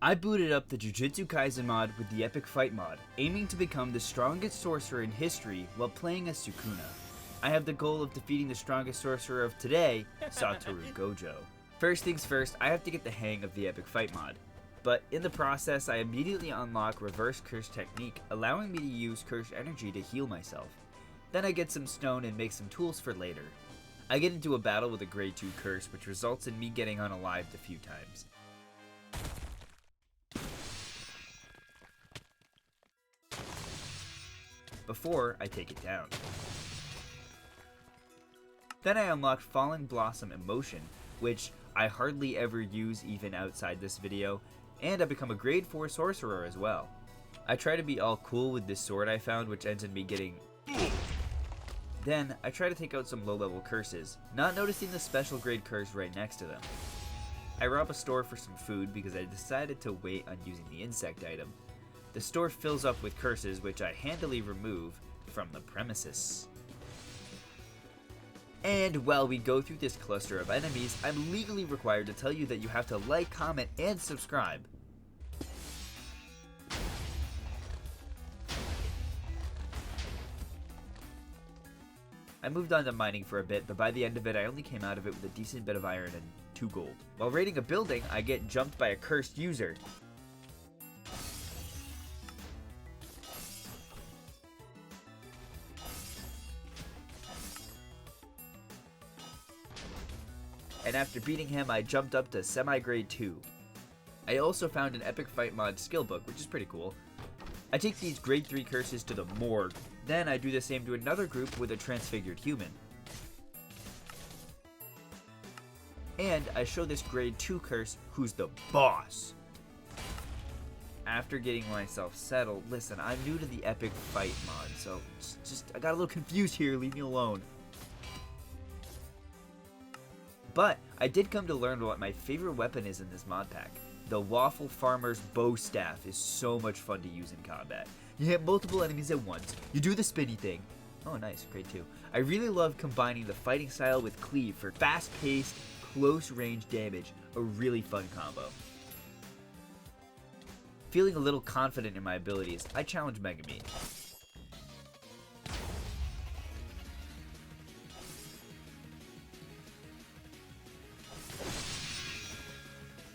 I booted up the Jujutsu Kaisen mod with the Epic Fight mod, aiming to become the strongest sorcerer in history while playing as Sukuna. I have the goal of defeating the strongest sorcerer of today, Satoru Gojo. First things first, I have to get the hang of the Epic Fight mod. But in the process, I immediately unlock Reverse Curse Technique, allowing me to use Curse Energy to heal myself. Then I get some stone and make some tools for later. I get into a battle with a grade 2 curse, which results in me getting unalived a few times. Before I take it down. Then I unlock Falling Blossom Emotion, which I hardly ever use even outside this video, and I become a grade 4 sorcerer as well. I try to be all cool with this sword I found, which ends in me getting... Then I try to take out some low level curses, not noticing the special grade curse right next to them. I rob a store for some food because I decided to wait on using the insect item. The store fills up with curses, which I handily remove from the premises. And while we go through this cluster of enemies, I'm legally required to tell you that you have to like, comment, and subscribe. I moved on to mining for a bit, but by the end of it I only came out of it with a decent bit of iron and 2 gold. While raiding a building, I get jumped by a cursed user. And after beating him, I jumped up to semi-grade 2. I also found an Epic Fight mod skill book, which is pretty cool. I take these grade 3 curses to the morgue, then I do the same to another group with a transfigured human. And I show this grade 2 curse who's the boss. After getting myself settled, listen, I'm new to the Epic Fight mod, so I got a little confused here, leave me alone. But I did come to learn what my favorite weapon is in this mod pack. The Waffle Farmer's Bow Staff is so much fun to use in combat. You hit multiple enemies at once, you do the spinny thing. Oh nice, grade 2. I really love combining the fighting style with cleave for fast-paced, close-range damage, a really fun combo. Feeling a little confident in my abilities, I challenge Megami.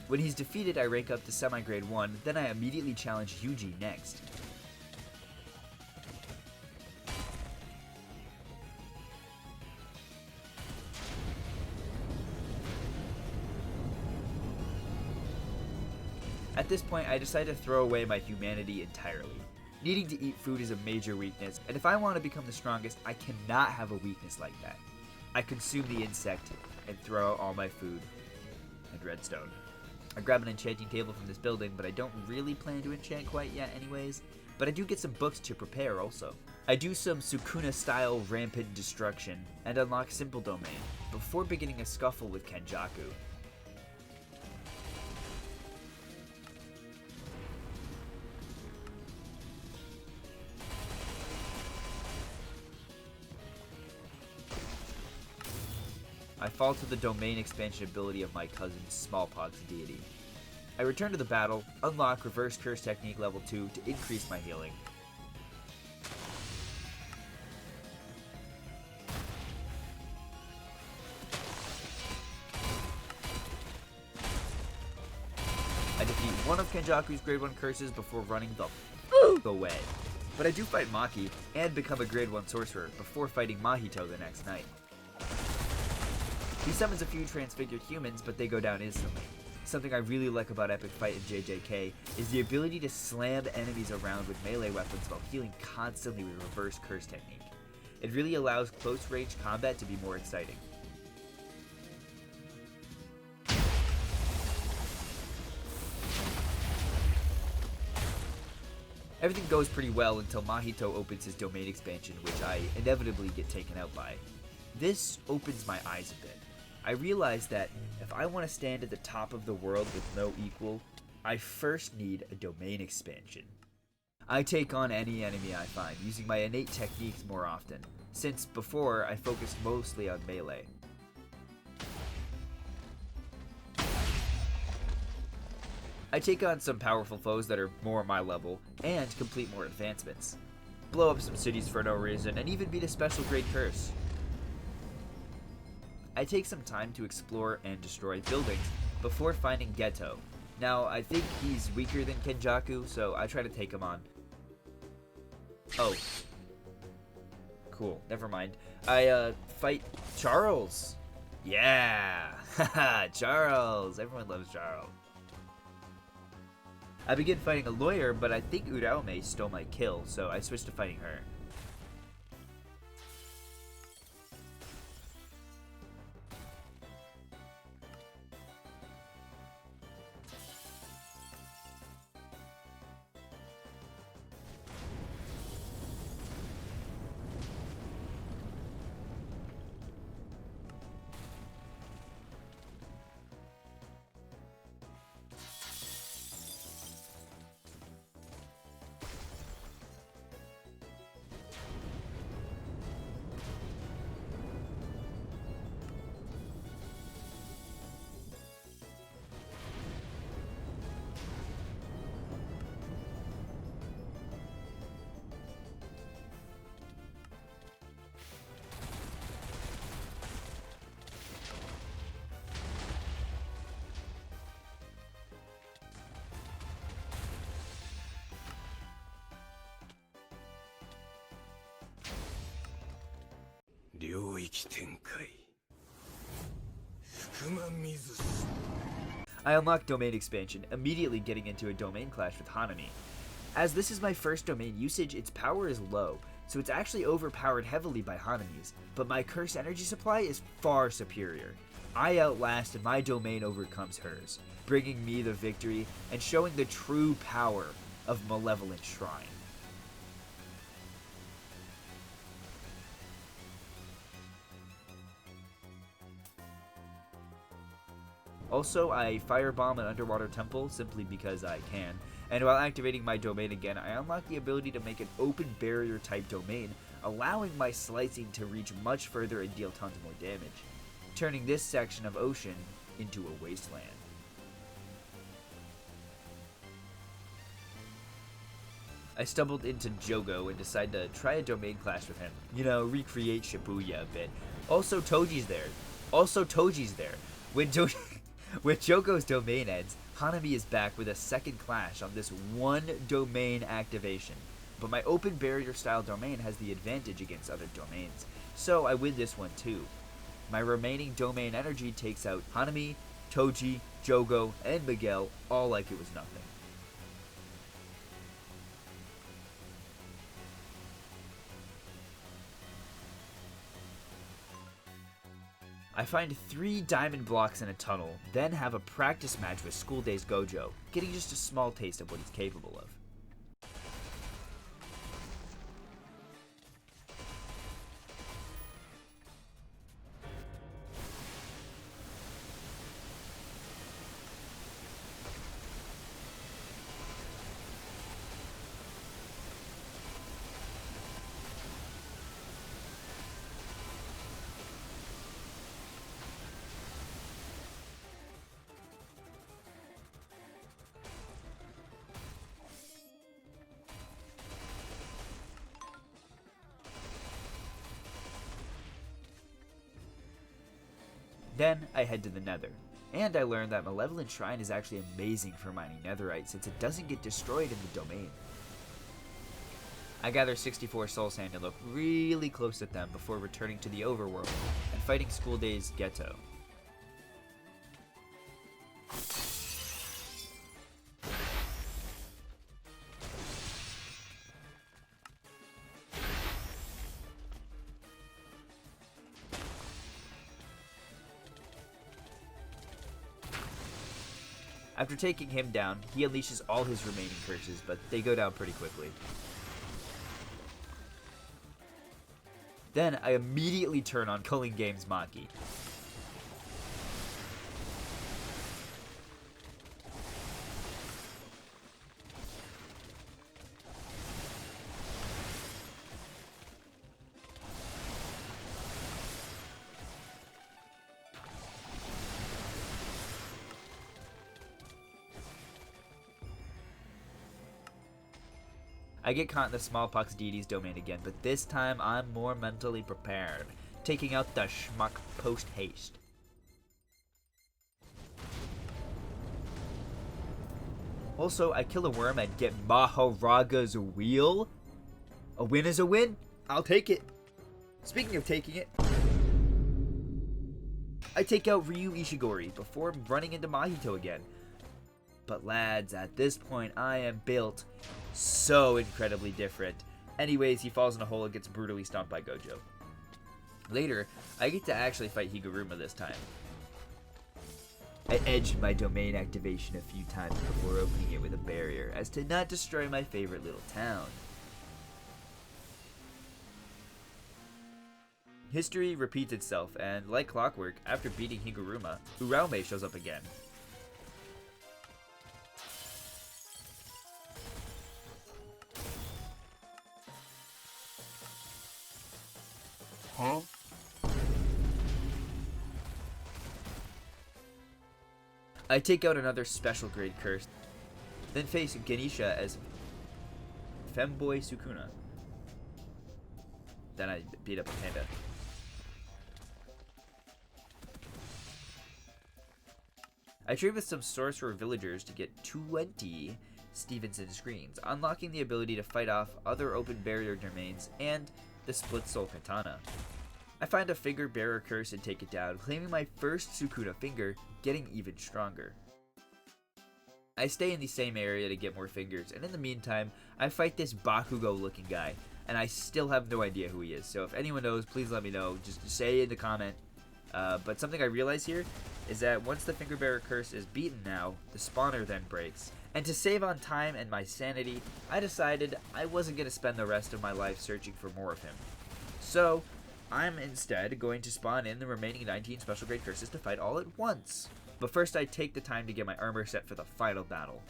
When he's defeated, I rank up to semi-grade 1, then I immediately challenge Yuji next. At this point, I decide to throw away my humanity entirely. Needing to eat food is a major weakness, and if I want to become the strongest, I cannot have a weakness like that. I consume the insect and throw out all my food and redstone. I grab an enchanting table from this building, but I don't really plan to enchant quite yet anyways. But I do get some books to prepare also. I do some Sukuna style rampant destruction and unlock Simple Domain before beginning a scuffle with Kenjaku. I fall to the domain expansion ability of my cousin's smallpox deity. I return to the battle, unlock Reverse Curse Technique level 2 to increase my healing. I defeat one of Kenjaku's grade 1 curses before running the f*** away. But I do fight Maki and become a grade 1 sorcerer before fighting Mahito the next night. He summons a few transfigured humans, but they go down instantly. Something I really like about Epic Fight in JJK is the ability to slam enemies around with melee weapons while healing constantly with Reverse Curse Technique. It really allows close range combat to be more exciting. Everything goes pretty well until Mahito opens his domain expansion, which I inevitably get taken out by. This opens my eyes a bit. I realized that if I want to stand at the top of the world with no equal, I first need a domain expansion. I take on any enemy I find, using my innate techniques more often, since before I focused mostly on melee. I take on some powerful foes that are more my level, and complete more advancements. Blow up some cities for no reason, and even beat a special great curse. I take some time to explore and destroy buildings before finding Geto. Now, I think he's weaker than Kenjaku, so I try to take him on. Oh. Cool, never mind. I fight Charles. Yeah! Haha, Charles! Everyone loves Charles. I begin fighting a lawyer, but I think Uraume stole my kill, so I switch to fighting her. I unlock domain expansion, immediately getting into a domain clash with Hanami. As this is my first domain usage, its power is low, so it's actually overpowered heavily by Hanami's, but my curse energy supply is far superior. I outlast and my domain overcomes hers, bringing me the victory and showing the true power of Malevolent Shrine. Also, I firebomb an underwater temple simply because I can, and while activating my domain again, I unlock the ability to make an open barrier type domain, allowing my slicing to reach much further and deal tons more damage, turning this section of ocean into a wasteland. I stumbled into Jogo and decided to try a domain clash with him. You know, recreate Shibuya a bit. Also, Toji's there. When Jogo's domain ends, Hanami is back with a second clash on this one domain activation. But my open barrier style domain has the advantage against other domains, so I win this one too. My remaining domain energy takes out Hanami, Toji, Jogo, and Miguel all like it was nothing. I find 3 diamond blocks in a tunnel, then have a practice match with School Days Gojo, getting just a small taste of what he's capable of. Then I head to the Nether, and I learned that Malevolent Shrine is actually amazing for mining netherite since it doesn't get destroyed in the domain. I gather 64 soul sand and look really close at them before returning to the overworld and fighting School Days Geto. After taking him down, he unleashes all his remaining curses, but they go down pretty quickly. Then I immediately turn on Culling Games Maki. I get caught in the smallpox deity's domain again, but this time I'm more mentally prepared, taking out the schmuck post-haste. Also, I kill a worm and get Maharaga's wheel. A win is a win. I'll take it. Speaking of taking it, I take out Ryu Ishigori before running into Mahito again. But lads, at this point, I am built so incredibly different. Anyways, he falls in a hole and gets brutally stomped by Gojo. Later, I get to actually fight Higuruma this time. I edged my domain activation a few times before opening it with a barrier, as to not destroy my favorite little town. History repeats itself, and like clockwork, after beating Higuruma, Uraume shows up again. Huh? I take out another special grade curse, then face Genisha as Femboy Sukuna. Then I beat up a panda. I trade with some sorcerer villagers to get 20 Stevenson screens, unlocking the ability to fight off other open barrier domains and the split soul katana. I find a finger bearer curse and take it down, claiming my first Sukuna finger, getting even stronger. I stay in the same area to get more fingers, and in the meantime, I fight this Bakugo looking guy, and I still have no idea who he is, so if anyone knows, please let me know, just say in the comment. But something I realize here is that once the finger bearer curse is beaten now, the spawner then breaks. And to save on time and my sanity, I decided I wasn't going to spend the rest of my life searching for more of him. So, I'm instead going to spawn in the remaining 19 special grade curses to fight all at once. But first I take the time to get my armor set for the final battle.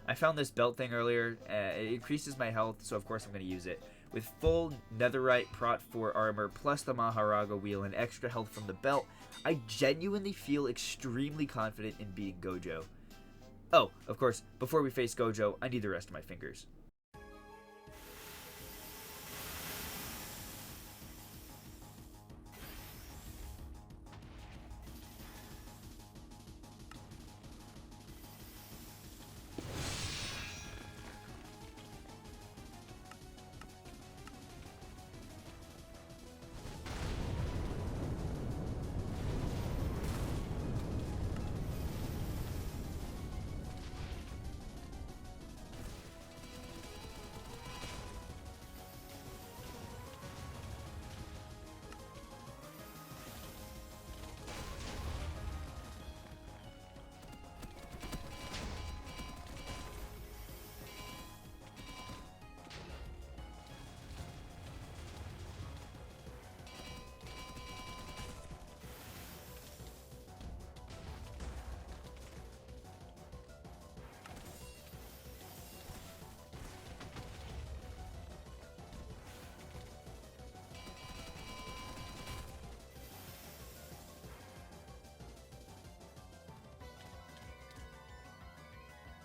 I found this belt thing earlier, it increases my health, so of course I'm going to use it. With full netherite prot 4 armor, plus the Maharaga wheel and extra health from the belt, I genuinely feel extremely confident in beating Gojo. Oh, of course, before we face Gojo, I need the rest of my fingers.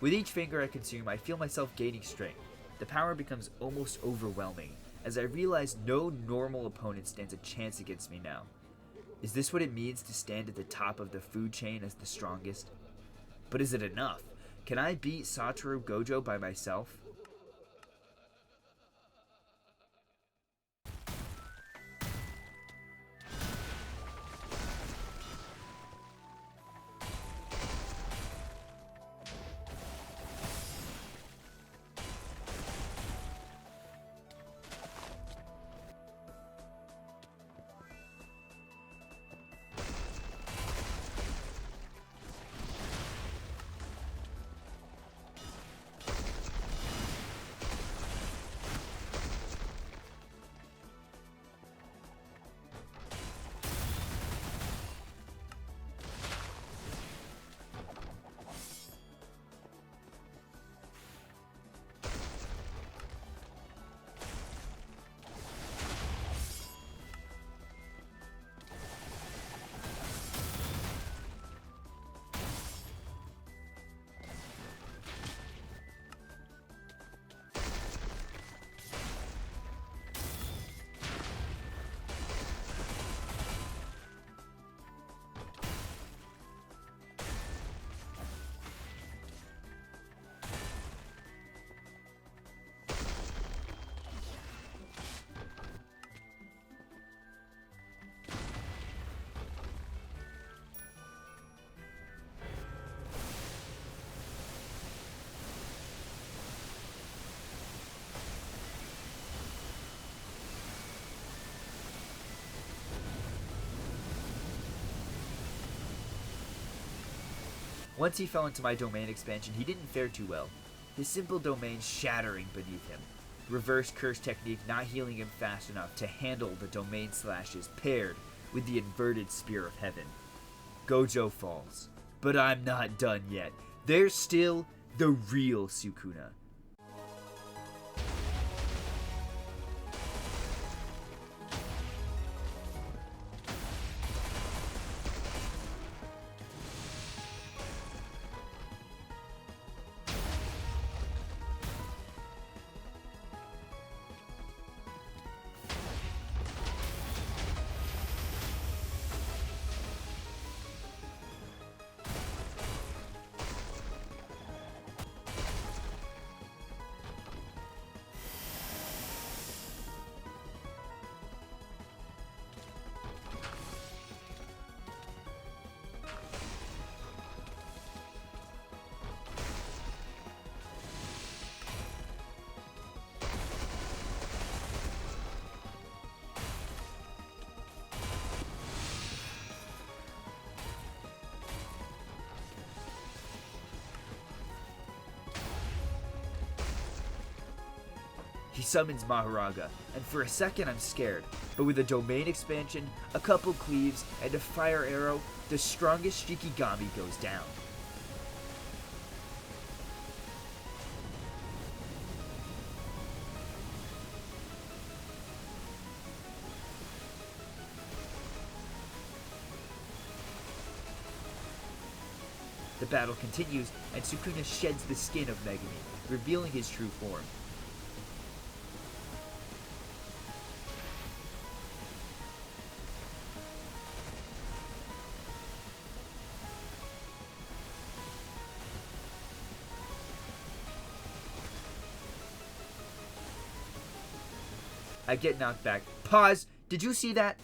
With each finger I consume, I feel myself gaining strength. The power becomes almost overwhelming, as I realize no normal opponent stands a chance against me now. Is this what it means to stand at the top of the food chain as the strongest? But is it enough? Can I beat Satoru Gojo by myself? Once he fell into my domain expansion, he didn't fare too well. His simple domain shattering beneath him. Reverse curse technique not healing him fast enough to handle the domain slashes paired with the inverted spear of heaven. Gojo falls. But I'm not done yet. There's still the real Sukuna. He summons Maharaga, and for a second I'm scared, but with a domain expansion, a couple cleaves, and a fire arrow, the strongest Shikigami goes down. The battle continues, and Sukuna sheds the skin of Megumi, revealing his true form. I get knocked back. Pause! Did you see that?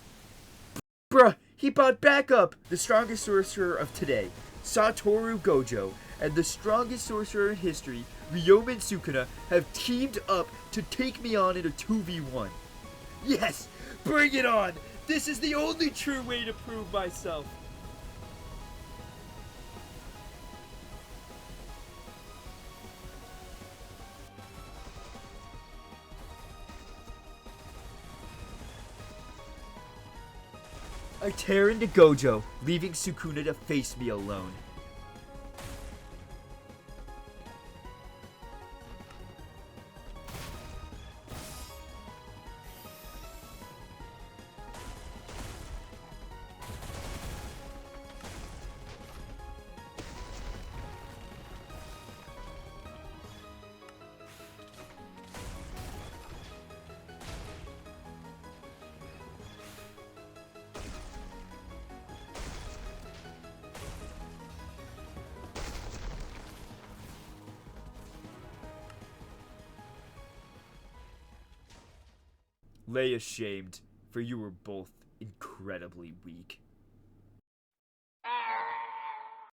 Bruh, he bought backup! The strongest sorcerer of today, Satoru Gojo, and the strongest sorcerer in history, Ryomen Sukuna, have teamed up to take me on in a 2v1. Yes! Bring it on! This is the only true way to prove myself! I tear into Gojo, leaving Sukuna to face me alone. Lay ashamed, for you were both incredibly weak.